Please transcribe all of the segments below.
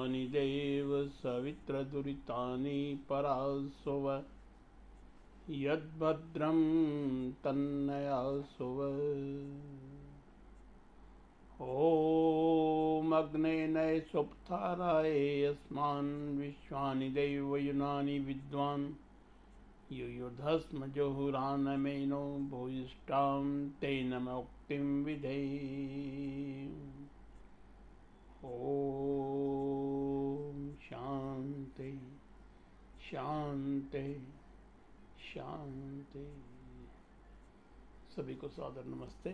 विश्वानि देव सवित्रदुरितानि परासुव यद्भद्रं तन्नयासुव। ॐ अग्नेय सुप्ताराय अस्मान् विश्वानि देव युनानि विद्वान् युयुधस्म जुहुरानमेनो भूयिष्ठां तेन मुक्तिं विधेहि। ओम शांति शांति शांति। सभी को सादर नमस्ते।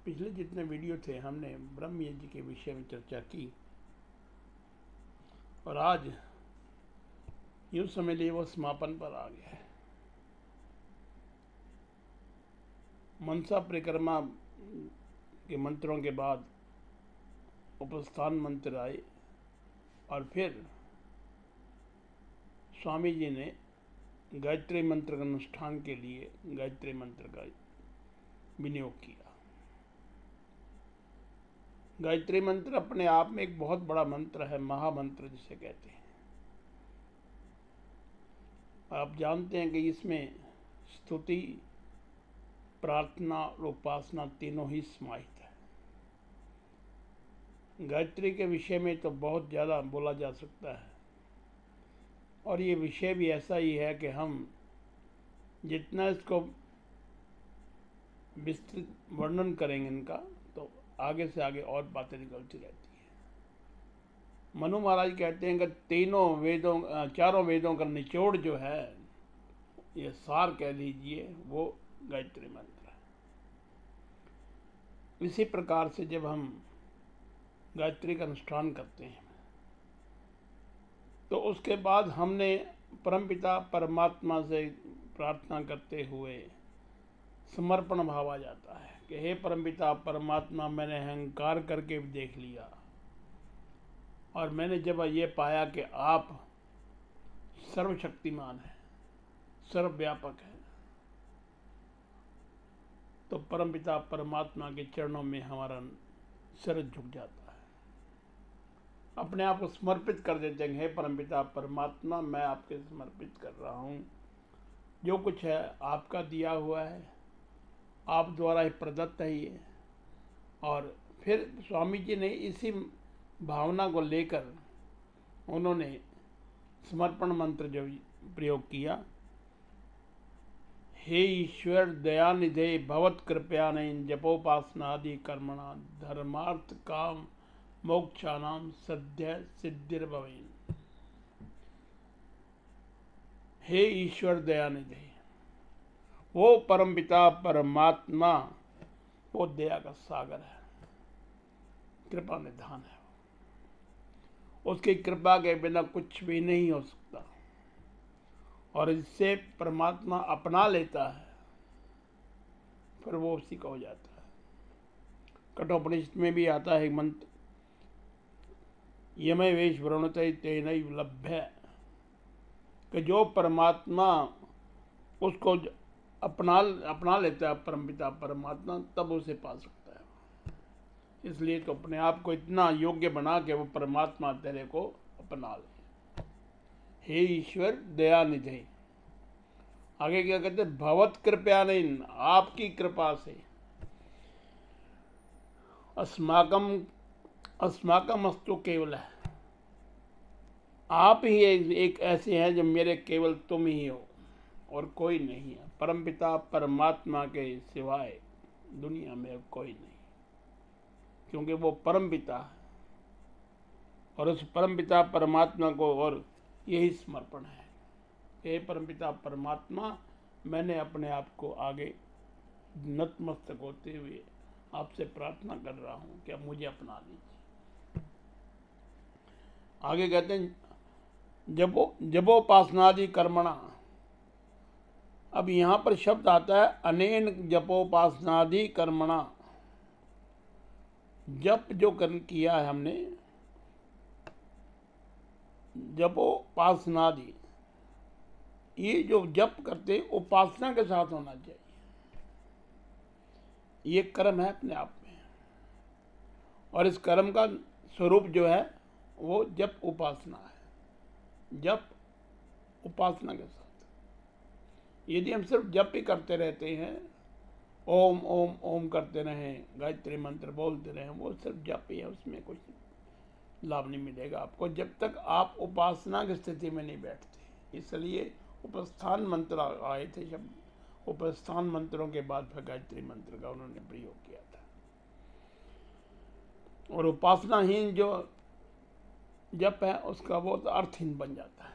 पिछले जितने वीडियो थे हमने ब्रह्म यज्ञ के विषय में चर्चा की और आज यूँ समझ लिए वो समापन पर आ गया है। मनसा परिक्रमा के मंत्रों के बाद उपस्थान मंत्र आए और फिर स्वामी जी ने गायत्री मंत्र के अनुष्ठान के लिए गायत्री मंत्र का विनियोग किया। गायत्री मंत्र अपने आप में एक बहुत बड़ा मंत्र है, महामंत्र जिसे कहते हैं। आप जानते हैं कि इसमें स्तुति, प्रार्थना और उपासना तीनों ही समाहित है। गायत्री के विषय में तो बहुत ज़्यादा बोला जा सकता है और ये विषय भी ऐसा ही है कि हम जितना इसको विस्तृत वर्णन करेंगे इनका तो आगे से आगे और बातें निकलती रहती हैं। मनु महाराज कहते हैं कि चारों वेदों का निचोड़ जो है, ये सार कह लीजिए, वो गायत्री मंत्र है। इसी प्रकार से जब हम गायत्री का अनुष्ठान करते हैं तो उसके बाद हमने परमपिता परमात्मा से प्रार्थना करते हुए समर्पण भाव आ जाता है कि हे परमपिता परमात्मा, मैंने अहंकार करके भी देख लिया और मैंने जब ये पाया कि आप सर्वशक्तिमान हैं, सर्वव्यापक हैं, तो परमपिता परमात्मा के चरणों में हमारा सिर झुक जाता है। अपने आप को समर्पित कर देते हैं, हे परमपिता परमात्मा, मैं आपके समर्पित कर रहा हूँ। जो कुछ है आपका दिया हुआ है, आप द्वारा ही प्रदत्त है ये। और फिर स्वामी जी ने इसी भावना को लेकर उन्होंने समर्पण मंत्र जो प्रयोग किया, हे ईश्वर दयानिधे भवत कृपयानेन जपोपासनादि कर्मणा धर्मार्थ काम मोक्षानाम सद्य सिद्धिर्भवेन। हे ईश्वर दयानिधे, वो परमपिता परमात्मा वो दया का सागर है, कृपा निधान है। उसकी कृपा के बिना कुछ भी नहीं हो सकता और इससे परमात्मा अपना लेता है फिर वो उसी का हो जाता है। कठोपनिषद में भी आता है मंत्र, यमय वेश वरुणते तेनैव लभ्य, कि जो परमात्मा उसको अपना लेता है परमपिता परमात्मा, तब उसे पा सकता है। इसलिए तो अपने आप को इतना योग्य बना के वो परमात्मा तेरे को अपना ले। हे ईश्वर दयानिधे, आगे क्या कहते हैं, भवत कृपया नहीं, आपकी कृपा से, अस्माकम अस्तु केवल है, आप ही एक ऐसे हैं जो मेरे केवल तुम ही हो और कोई नहीं है। परमपिता परमात्मा के सिवाय दुनिया में कोई नहीं, क्योंकि वो परमपिता है और उस परमपिता परमात्मा को और यही समर्पण है। हे परमपिता परमात्मा, मैंने अपने आप को आगे नतमस्तक होते हुए आपसे प्रार्थना कर रहा हूँ कि आप मुझे अपना लीजिए। आगे कहते हैं जपोपासनादि कर्मणा। अब यहाँ पर शब्द आता है अनेन जपोपासनादि कर्मणा। जप जो किया है हमने, जपोपासनादि, ये जो जप करते उपासना के साथ होना चाहिए। ये कर्म है अपने आप में। और इस कर्म का स्वरूप जो है वो जप उपासना है। जप उपासना के साथ यदि हम सिर्फ जप ही करते रहते हैं, ओम ओम ओम करते रहें, गायत्री मंत्र बोलते रहें, वो सिर्फ जप ही है, उसमें कुछ लाभ नहीं मिलेगा आपको जब तक आप उपासना की स्थिति में नहीं बैठते। इसलिए उपस्थान मंत्र आए थे शब्द, उपस्थान मंत्रों के बाद फिर गायत्री मंत्र का उन्होंने प्रयोग किया था। और उपासनाहीन जो जप है उसका वो तो अर्थहीन बन जाता है।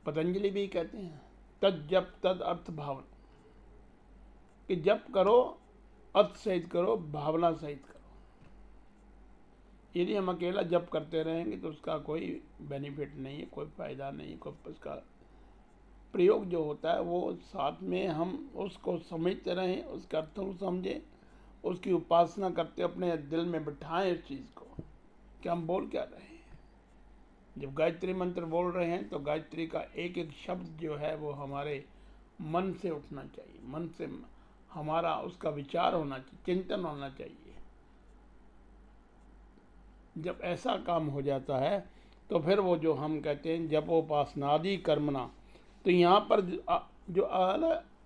पतंजलि भी कहते हैं तद जप तद अर्थ भावना, कि जप करो अर्थ सहित करो, भावना सहित करो। यदि हम अकेला जप करते रहेंगे तो उसका कोई बेनिफिट नहीं है, कोई फायदा नहीं, कोई उसका प्रयोग जो होता है वो साथ में हम उसको समझते रहें, उसका अर्थ को समझें, उसकी उपासना करते अपने दिल में बिठाएं इस चीज़ को कि हम बोल क्या रहे हैं। जब गायत्री मंत्र बोल रहे हैं तो गायत्री का एक एक शब्द जो है वो हमारे मन से उठना चाहिए, मन से हमारा उसका विचार होना चाहिए, चिंतन होना चाहिए। जब ऐसा काम हो जाता है तो फिर वो जो हम कहते हैं जपोपासनादि कर्मणा, तो यहाँ पर जो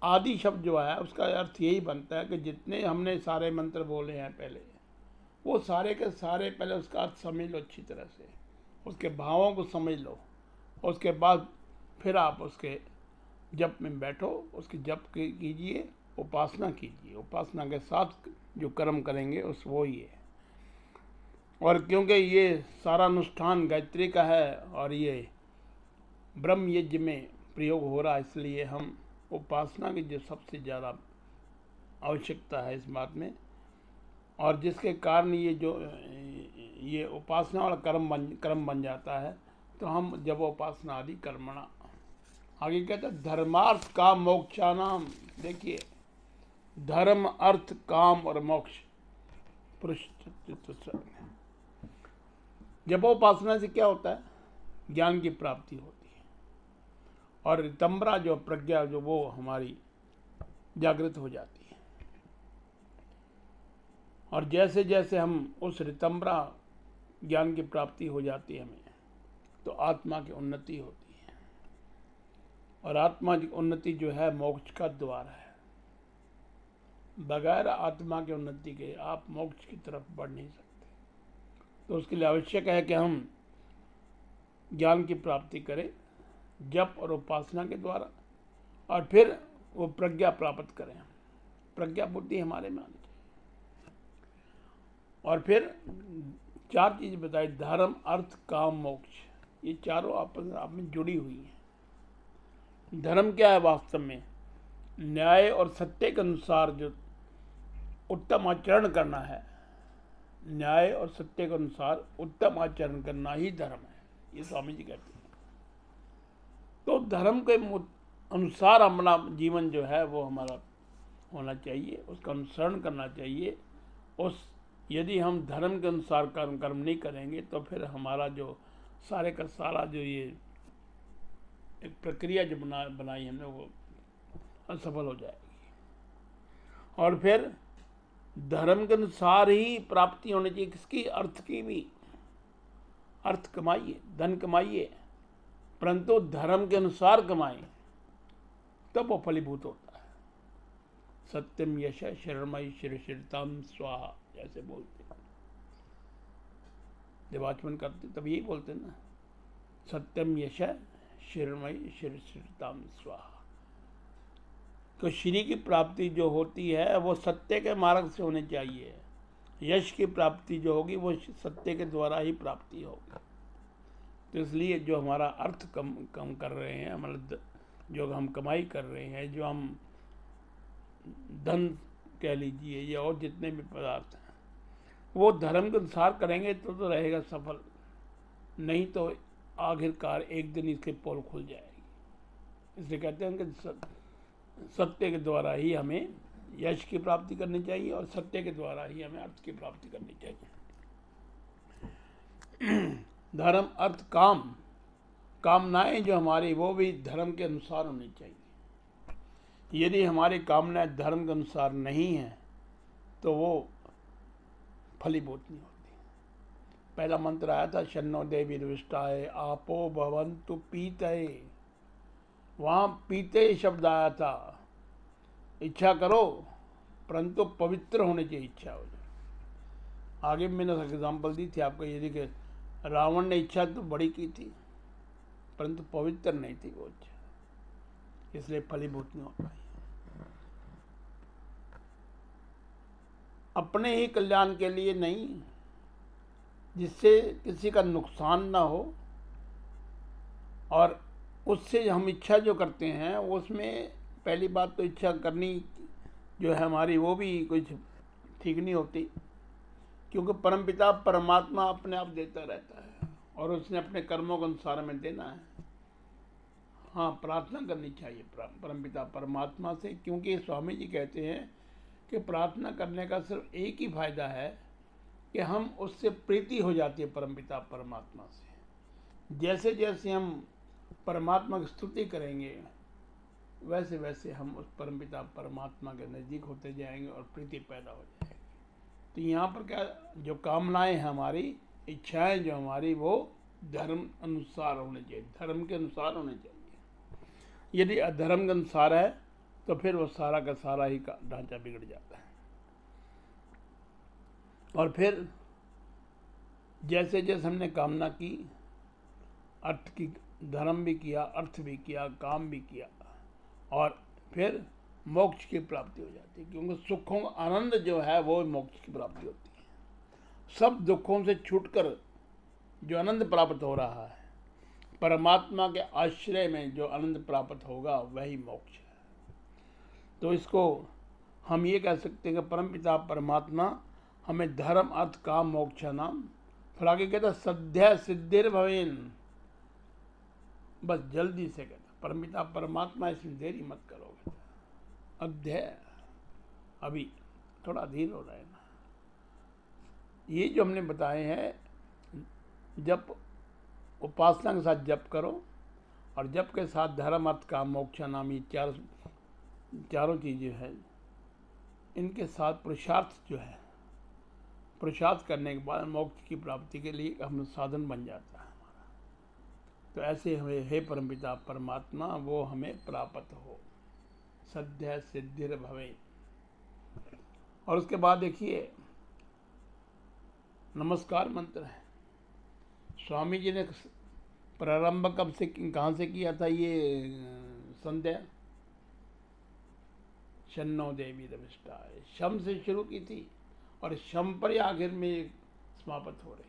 आदि शब्द जो है उसका अर्थ यही बनता है कि जितने हमने सारे मंत्र बोले हैं पहले, वो सारे के सारे पहले उसका अर्थ समझ लो अच्छी तरह से, उसके भावों को समझ लो, उसके बाद फिर आप उसके जप में बैठो, उसकी जप कीजिए, उपासना कीजिए। उपासना के साथ जो कर्म करेंगे उस वो ही है। और क्योंकि ये सारा अनुष्ठान गायत्री का है और ये ब्रह्म यज्ञ में प्रयोग हो रहा है, इसलिए हम उपासना की जो सबसे ज़्यादा आवश्यकता है इस बात में, और जिसके कारण ये उपासना वाला कर्म बन जाता है, तो हम जब उपासना आदि कर्मणा, आगे कहते हैं धर्मार्थ काम मोक्षानाम। देखिए धर्म अर्थ काम और मोक्ष पुरुष जपोपासना से क्या होता है, ज्ञान की प्राप्ति होती है और रितंबरा जो प्रज्ञा जो वो हमारी जागृत हो जाती है। और जैसे जैसे हम उस रितंबरा ज्ञान की प्राप्ति हो जाती है हमें, तो आत्मा की उन्नति होती है। और आत्मा की उन्नति जो है मोक्ष का द्वार है। बगैर आत्मा की उन्नति के आप मोक्ष की तरफ बढ़ नहीं सकते। तो उसके लिए आवश्यक है कि हम ज्ञान की प्राप्ति करें जप और उपासना के द्वारा, और फिर वो प्रज्ञा प्राप्त करें, प्रज्ञा बुद्धि हमारे में आनी चाहिए। और फिर चार चीज़ बताई, धर्म अर्थ काम मोक्ष, ये चारों आपस में जुड़ी हुई हैं। धर्म क्या है वास्तव में, न्याय और सत्य के अनुसार जो उत्तम आचरण करना है, न्याय और सत्य के अनुसार उत्तम आचरण करना ही धर्म है, ये स्वामी जी कहते हैं। तो धर्म के अनुसार हमारा जीवन जो है वो हमारा होना चाहिए, उसका अनुसरण करना चाहिए। यदि हम धर्म के अनुसार कर्म नहीं करेंगे तो फिर हमारा जो सारे का सारा जो ये एक प्रक्रिया जो बनाई हमने वो असफल हो जाएगी। और फिर धर्म के अनुसार ही प्राप्ति होनी चाहिए, किसकी, अर्थ की भी। अर्थ कमाइए, धन कमाइए, परंतु धर्म के अनुसार कमाएं, तब वो फलीभूत होता है। सत्यम यश शरणमयी शिरताम स्वाहा, जैसे बोलते हैं जब आचमन करते तब यही बोलते हैं ना, सत्यम यश शरणमयी शिरताम स्वाहा। तो श्री की प्राप्ति जो होती है वो सत्य के मार्ग से होनी चाहिए। यश की प्राप्ति जो होगी वो सत्य के द्वारा ही प्राप्ति होगी। तो इसलिए जो हमारा अर्थ कम कर रहे हैं, मतलब जो हम कमाई कर रहे हैं, जो हम धन कह लीजिए या और जितने भी पदार्थ हैं, वो धर्म के अनुसार करेंगे तो रहेगा सफल, नहीं तो आखिरकार एक दिन इसके पोल खुल जाएगी। इसलिए कहते हैं कि सत्य के द्वारा ही हमें यश की प्राप्ति करनी चाहिए और सत्य के द्वारा ही हमें अर्थ की प्राप्ति करनी चाहिए। धर्म अर्थ काम, कामनाएं जो हमारी वो भी धर्म के अनुसार होनी चाहिए। यदि हमारी कामनाएं धर्म के अनुसार नहीं हैं तो वो फलीभूत नहीं होती। पहला मंत्र आया था शन्नो देवी विष्टाए आपो भवन्तु पीतये, वहाँ पीते शब्द आया था। इच्छा करो परंतु पवित्र होने की इच्छा हो जाए। आगे मैंने एग्जाम्पल दी थी आपको, ये देखिए रावण ने इच्छा तो बड़ी की थी परंतु पवित्र नहीं थी वो इच्छा, इसलिए फलीभूत नहीं हो पाई। अपने ही कल्याण के लिए नहीं, जिससे किसी का नुकसान ना हो, और उससे हम इच्छा जो करते हैं उसमें पहली बात तो इच्छा करनी जो है हमारी वो भी कुछ ठीक नहीं होती, क्योंकि परमपिता परमात्मा अपने आप देता रहता है और उसने अपने कर्मों के अनुसार में देना है। हाँ, प्रार्थना करनी चाहिए परमपिता परमात्मा से, क्योंकि स्वामी जी कहते हैं कि प्रार्थना करने का सिर्फ एक ही फायदा है कि हम उससे प्रीति हो जाती है परमपिता परमात्मा से। जैसे जैसे हम परमात्मा की स्तुति करेंगे वैसे वैसे हम उस परमपिता परमात्मा के नज़दीक होते जाएंगे और प्रीति पैदा हो जाएगी। तो यहाँ पर क्या, जो कामनाएं हैं हमारी, इच्छाएं जो हमारी, वो धर्म अनुसार होने चाहिए, धर्म के अनुसार होने चाहिए। यदि अधर्म के अनुसार है तो फिर वो सारा का सारा ही का ढांचा बिगड़ जाता है। और फिर जैसे जैसे हमने कामना की, अर्थ की, धर्म भी किया, अर्थ भी किया, काम भी किया, और फिर मोक्ष की प्राप्ति हो जाती है, क्योंकि सुखों आनंद जो है वो मोक्ष की प्राप्ति होती है। सब दुखों से छूटकर जो आनंद प्राप्त हो रहा है, परमात्मा के आश्रय में जो आनंद प्राप्त होगा वही मोक्ष है। तो इसको हम ये कह सकते हैं कि परमपिता परमात्मा हमें धर्म अर्थ काम मोक्ष नाम, फिर आगे कहता सद्य सिद्धिर भवेन, बस जल्दी से कहता परमपिता परमात्मा इसमें देरी मत करोगे। अध्याय अभी थोड़ा धीर हो रहा है ना। ये जो हमने बताए हैं, जब उपासना के साथ जप करो और जप के साथ धर्म अर्थ काम मोक्ष नामी चारों चीज़ें हैं, इनके साथ पुरुषार्थ जो है, पुरुषार्थ करने के बाद मोक्ष की प्राप्ति के लिए हम साधन बन जाता है हमारा। तो ऐसे हमें हे परमपिता परमात्मा वो हमें प्राप्त हो, सद्य सिद्धिर भवे। और उसके बाद देखिए नमस्कार मंत्र है। स्वामी जी ने प्रारंभ कब से, कहाँ से किया था ये संध्या? शन्नो देवी रविष्टाय, शम से शुरू की थी और शम पर आखिर में समाप्त हो रही है।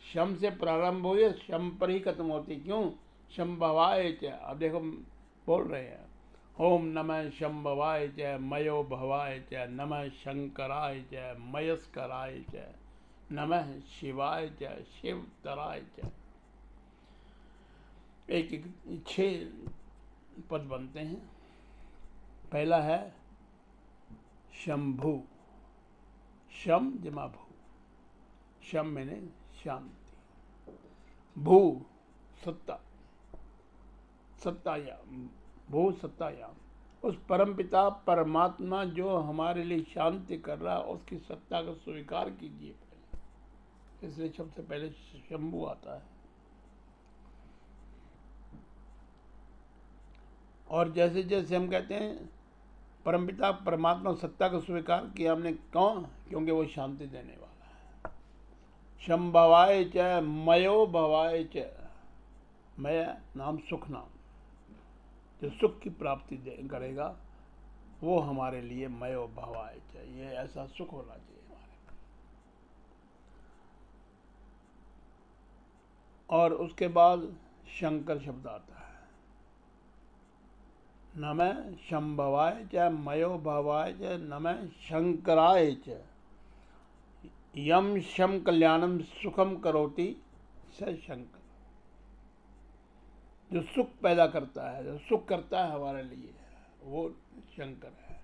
शम से प्रारंभ हुई, शम पर ही खत्म होती। क्यों? शंभवाय च, अब देखो बोल रहे हैं, ओम नमः शंभवाय च मयो भवाय च नमः शंकराय च मयस्कराय च नमः शिवाय च शिवतराय च। एक 6 पद बनते हैं। पहला है शंभु, शम जमा भू, शम मैंने शांति, भू सत्ता, सत्तायाम, भू सत्तायाम, उस परमपिता परमात्मा जो हमारे लिए शांति कर रहा है उसकी सत्ता को स्वीकार कीजिए पहले, इसलिए सबसे पहले शंभु आता है। और जैसे जैसे हम कहते हैं परमपिता परमात्मा सत्ता को स्वीकार किया हमने, क्यों? क्योंकि वो शांति देने वाला है। शंभवाय च मयो भवाय च, मय नाम सुख नाम, जो सुख की प्राप्ति करेगा वो हमारे लिए मयो भवाय च, ये ऐसा सुख होना चाहिए हमारे। और उसके बाद शंकर शब्द आता है। नमः शंभवाय च मयो भवाय च नमः शंकराय च, यम शम कल्याणम सुखम करोति स शंकर, जो सुख पैदा करता है, जो सुख करता है हमारे लिए, वो शंकर है।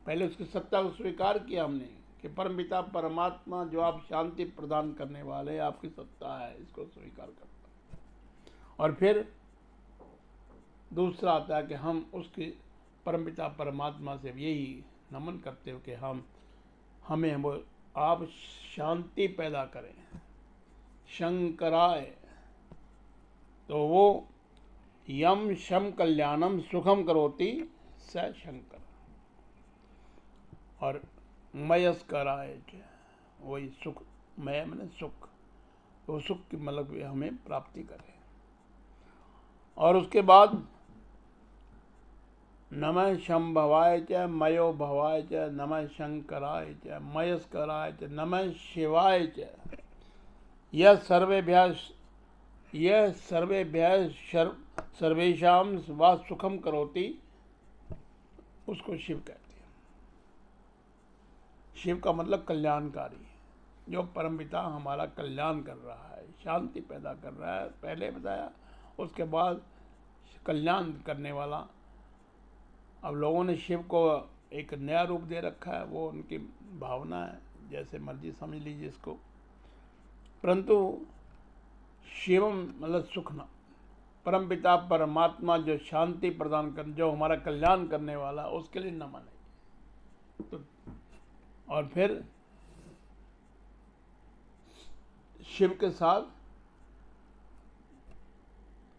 पहले उसकी सत्ता को स्वीकार किया हमने कि परमपिता परमात्मा जो आप शांति प्रदान करने वाले, आपकी सत्ता है, इसको स्वीकार करता है। और फिर दूसरा आता है कि हम उसके परमपिता परमात्मा से यही नमन करते हो कि हमें वो आप शांति पैदा करें। शंकराय, तो वो यम शम कल्याणम सुखम करोति स शंकर। और मयस्कराय, वही सुख, मय मैंने सुख, वो सुख की मतलब हमें प्राप्ति करे। और उसके बाद नमः शंभवाय च मयो भवाय च नमः शंकराय च मयस्कराय च नमः शिवाय च यह सर्वेभ्यः सर्वेषां वा सुखम करोति, उसको शिव कहते हैं। शिव का मतलब कल्याणकारी, जो परमपिता हमारा कल्याण कर रहा है, शांति पैदा कर रहा है, पहले बताया। उसके बाद कल्याण करने वाला। अब लोगों ने शिव को एक नया रूप दे रखा है, वो उनकी भावना है, जैसे मर्जी समझ लीजिए इसको। परंतु शिवम मतलब सुखना, परमपिता परमात्मा जो शांति प्रदान कर, जो हमारा कल्याण करने वाला, उसके लिए नमन है। तो और फिर शिव के साथ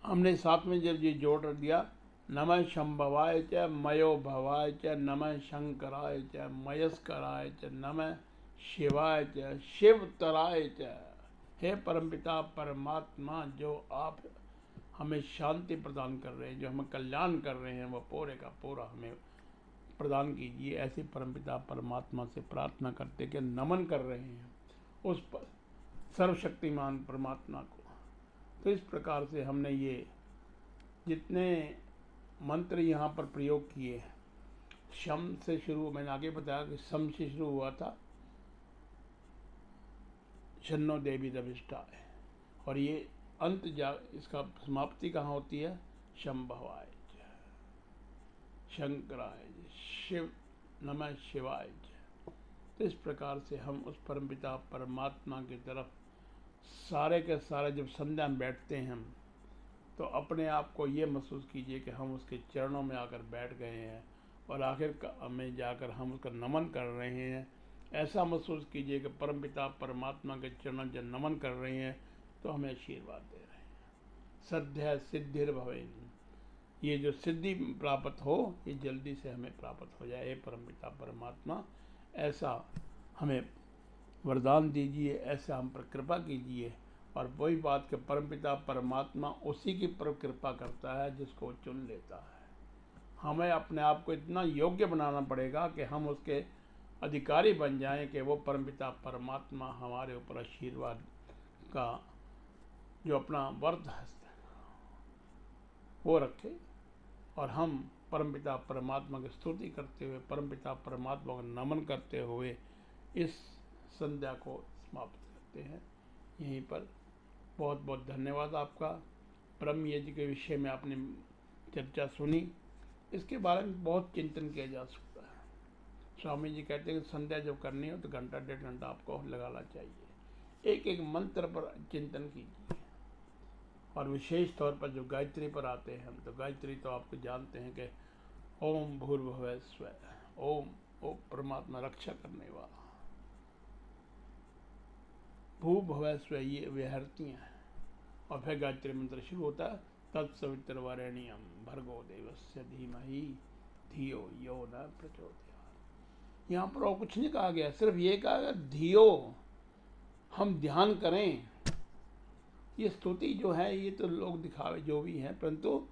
हमने साथ में जब ये जोड़ दिया, नमः शंभवाय च मयो भवाय च नमः शंकराय च मयस्कराय च नमः शिवाय च शिवतराय च। हे परमपिता परमात्मा, जो आप हमें शांति प्रदान कर रहे हैं, जो हमें कल्याण कर रहे हैं, वो पूरे का पूरा हमें प्रदान कीजिए। ऐसे परमपिता परमात्मा से प्रार्थना करते कि नमन कर रहे हैं उस पर सर्वशक्तिमान परमात्मा को। तो इस प्रकार से हमने ये जितने मंत्र यहाँ पर प्रयोग किए, शम से शुरू, मैंने आगे बताया कि शम से शुरू हुआ था, शन्नो देवी दविष्टाय, और ये अंत इसका समाप्ति कहाँ होती है, शंभवाय शंकराय शिव नमः शिवाय। तो इस प्रकार से हम उस परमपिता परमात्मा की तरफ सारे के सारे जब संध्या में बैठते हैं हम, तो अपने आप को ये महसूस कीजिए कि हम उसके चरणों में आकर बैठ गए हैं और आखिर में जाकर हम उसका नमन कर रहे हैं। ऐसा महसूस कीजिए कि परमपिता परमात्मा के चरणों जब नमन कर रहे हैं तो हमें आशीर्वाद दे रहे हैं। सद्य सिद्धिर भवेन, ये जो सिद्धि प्राप्त हो, ये जल्दी से हमें प्राप्त हो जाए। परमपिता परमात्मा ऐसा हमें वरदान दीजिए, ऐसा हम पर कृपा कीजिए। और वही बात कि परमपिता परमात्मा उसी की पर कृपा करता है जिसको चुन लेता है। हमें अपने आप को इतना योग्य बनाना पड़ेगा कि हम उसके अधिकारी बन जाएं कि वो परमपिता परमात्मा हमारे ऊपर आशीर्वाद का जो अपना वर्त हस्त वो रखे, और हम परमपिता परमात्मा की स्तुति करते हुए, परमपिता परमात्मा को नमन करते हुए इस संध्या को समाप्त करते हैं यहीं पर। बहुत बहुत धन्यवाद आपका। ब्रह्म यज्ञ के विषय में आपने चर्चा सुनी, इसके बारे में बहुत चिंतन किया जा सकता है। स्वामी जी कहते हैं कि संध्या जब करनी हो तो घंटा डेढ़ घंटा आपको लगाना चाहिए, एक एक मंत्र पर चिंतन कीजिए। और विशेष तौर पर जो गायत्री पर आते हैं हम, तो गायत्री तो आपको जानते हैं कि ओम भूर्भुवः स्वः, ओम ओ परमात्मा रक्षा करने वाला, भूर्भुवः स्वः ये विहरतियाँ हैं। और फिर गायत्री मंत्र शुरू होता है, तत्सवितुर्वरेण्यं भर्गो देवस्य धीमहि धियो यो न प्रचोदयात्। यहाँ पर और कुछ नहीं कहा गया, सिर्फ ये कहा गया धियो, हम ध्यान करें। ये स्तुति जो है ये तो लोग दिखावे जो भी हैं, परंतु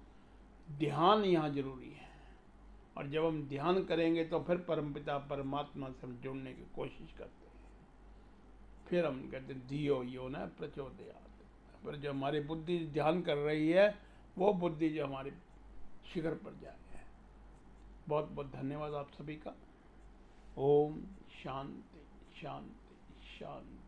ध्यान यहाँ जरूरी है। और जब हम ध्यान करेंगे तो फिर परमपिता परमात्मा से हम जुड़ने की कोशिश करते हैं। फिर हम कहते हैं धियो यो न प्रचोदयात्। पर जो हमारी बुद्धि ध्यान कर रही है, वो बुद्धि जो हमारे शिखर पर जाए। बहुत बहुत धन्यवाद आप सभी का। ओम शांति शांति शांति।